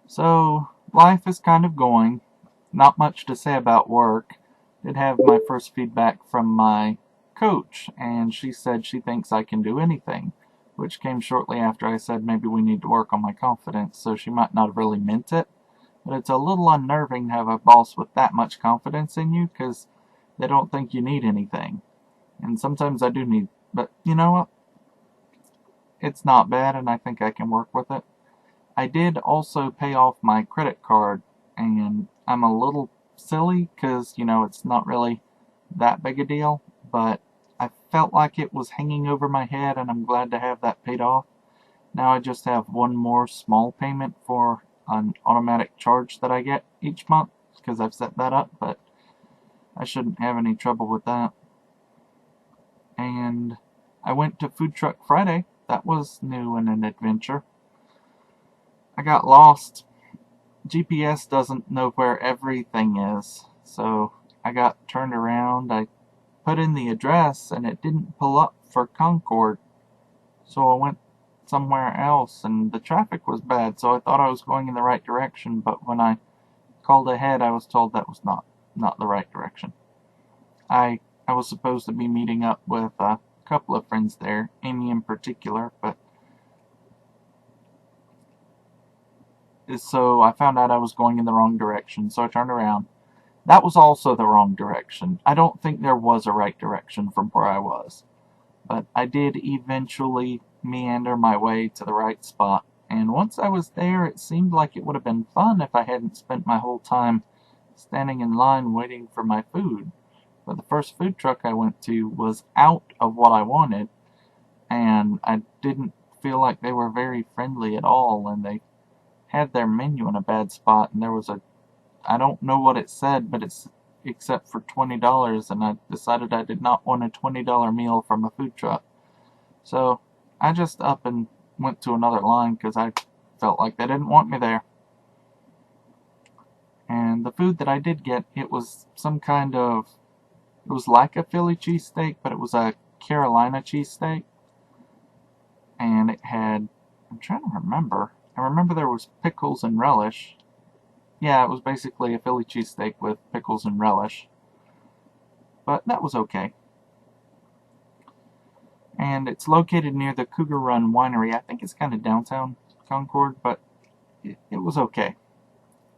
So, life is kind of going. Not much to say about work. Did have my first feedback from my coach, and she said she thinks I can do anything, which came shortly after I said maybe we need to work on my confidence, so she might not have really meant it. But it's a little unnerving to have a boss with that much confidence in you because they don't think you need anything. And sometimes I do need, but you know what? It's not bad, and I think I can work with it. I did also pay off my credit card, and I'm a little silly because, it's not really that big a deal, but I felt like it was hanging over my head, and I'm glad to have that paid off. Now I just have one more small payment for an automatic charge that I get each month because I've set that up, but I shouldn't have any trouble with that. And I went to Food Truck Friday. That was new and an adventure. I got lost. GPS doesn't know where everything is, so I got turned around. I put in the address and it didn't pull up for Concord, so I went somewhere else and the traffic was bad, so I thought I was going in the right direction, but when I called ahead I was told that was not the right direction. I was supposed to be meeting up with a couple of friends there, Amy in particular, but so I found out I was going in the wrong direction, so I turned around. That was also the wrong direction. I don't think there was a right direction from where I was. But I did eventually meander my way to the right spot. And once I was there, it seemed like it would have been fun if I hadn't spent my whole time standing in line waiting for my food. But the first food truck I went to was out of what I wanted, and I didn't feel like they were very friendly at all, and they had their menu in a bad spot, and there was I don't know what it said, but it's except for $20, and I decided I did not want a $20 meal from a food truck. So I just up and went to another line because I felt like they didn't want me there. And the food that I did get, it was it was like a Philly cheesesteak, but it was a Carolina cheesesteak. And it had, I'm trying to remember. I remember there was pickles and relish. Yeah, it was basically a Philly cheesesteak with pickles and relish. But that was okay. And it's located near the Cougar Run Winery. I think it's kind of downtown Concord, but it was okay.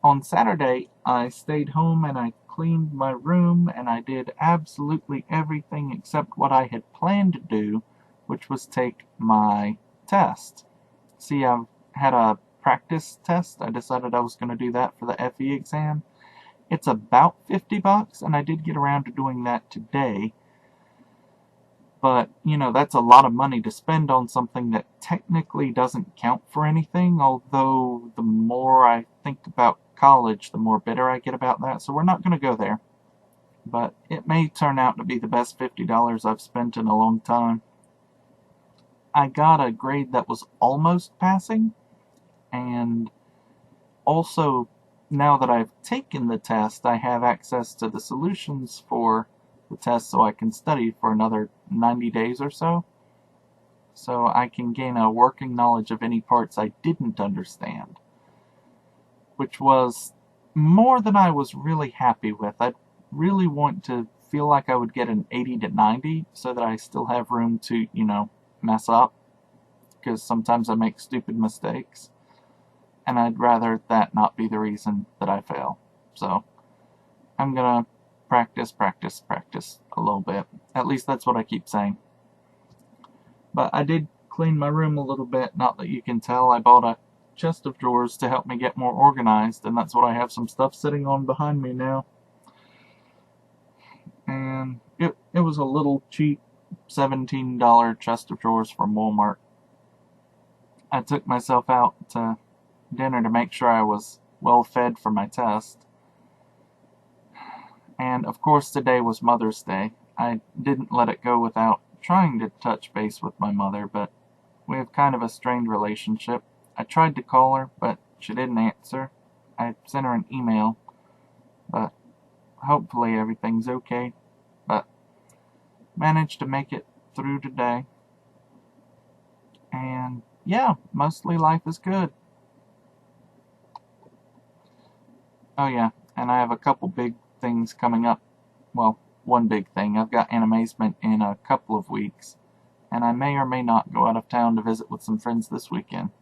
On Saturday, I stayed home and I cleaned my room and I did absolutely everything except what I had planned to do, which was take my test. See, I've had a practice test. I decided I was going to do that for the FE exam. It's about $50, and I did get around to doing that today. But, that's a lot of money to spend on something that technically doesn't count for anything, although the more I think about college, the more bitter I get about that, so we're not going to go there. But it may turn out to be the best $50 I've spent in a long time. I got a grade that was almost passing, and also, now that I've taken the test, I have access to the solutions for the test so I can study for another 90 days or so. So I can gain a working knowledge of any parts I didn't understand, which was more than I was really happy with. I really want to feel like I would get an 80 to 90 so that I still have room to, mess up, because sometimes I make stupid mistakes, and I'd rather that not be the reason that I fail. So I'm gonna practice, practice, practice a little bit. At least that's what I keep saying. But I did clean my room a little bit. Not that you can tell. I bought a chest of drawers to help me get more organized, and that's what I have some stuff sitting on behind me now. And it was a little cheap $17 chest of drawers from Walmart. I took myself out to dinner to make sure I was well fed for my test. And of course, today was Mother's Day. I didn't let it go without trying to touch base with my mother, but we have kind of a strained relationship. I tried to call her, but she didn't answer. I sent her an email, but hopefully everything's okay. But managed to make it through today. And yeah, mostly life is good. Oh yeah, and I have a couple big things coming up. Well, one big thing. I've got Animazement in a couple of weeks, and I may or may not go out of town to visit with some friends this weekend.